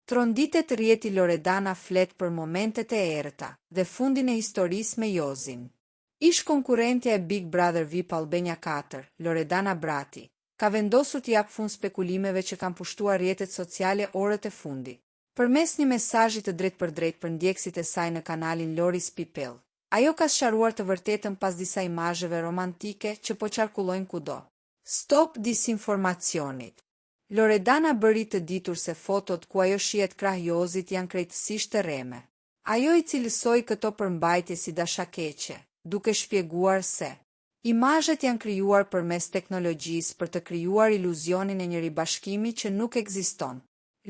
Tronditet rjeti Loredana flet për momentet e errëta dhe fundin e historisë me Jozin. Ish konkurrentja e Big Brother VIP Albania 4, Loredana Brati, ka vendosur të japë fund spekulimeve që kanë pushtuar rrjetet sociale orët e fundit. Përmes një mesazhi të drejtpërdrejtë për ndjekësit e saj në kanalin Loris Pipell, ajo ka sqaruar të vërtetën pas disa imazheve romantike që po qarkullojnë kudo. Stop disinformacionit. Loredana bëri të ditur se fotot ku ajo shihet krah Jozit janë krejtësisht të rreme. Ajo i cilësoi këto përmbajtje si dashakeqe, duke shpjeguar se imazhet janë krijuar përmes teknologjisë për të krijuar iluzionin e një ribashkimi që nuk ekziston.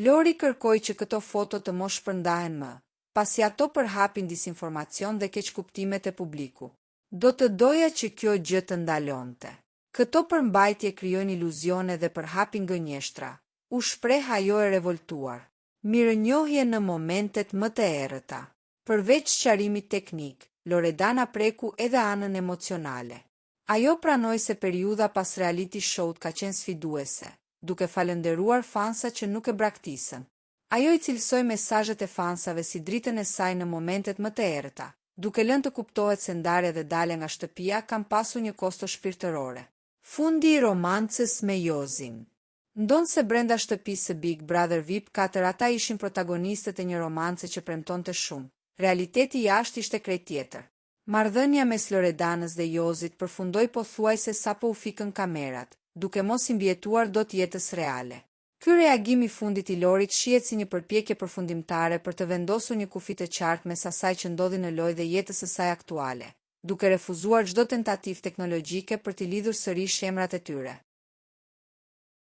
Lori kërkoi që këto foto të mos shpërndahen më, pasi ato përhapin disinformacion dhe keqkuptime te publiku. Do të doja që kjo gjë të ndalonte. Këto përmbajtje krijojnë iluzione dhe përhapin gënjeshtra, u shpreh ajo e revoltuar. Mirënjohje në momentet më të errëta. Përveç sqarimit teknik, Loredana preku edhe anën emocionale. Ajo pranoi se periudha pas reality show-t ka qenë sfiduese, duke falendëruar fansat që nuk e braktisën. Ajo i cilësoi mesazhet e fansave si dritën e saj në momentet më të errëta, duke lënë të kuptohet se ndarja dhe dalja nga shtëpia kanë pasur një kosto shpirtërore. Fundi i romancës me Jozin. Ndonë se brenda shtëpisë së Big Brother VIP 4 ata ishin protagonistët e një romance që premtonte shumë. Realiteti jashtë ishte krejt tjetër. Marrëdhënia mes Loredanës dhe Jozit përfundoi pothuajse sapo u fikën kamerat, duke mos i mbijetuar dot jetës reale. Ky reagim i fundit i Lorit shihet si një përpjekje përfundimtare për të vendosur një kufi të qartë mes asaj që ndodhi në lojë dhe jetës së saj aktuale, duke refuzuar çdo tentativë teknologjike për t'i lidhur sërish emrat e tyre.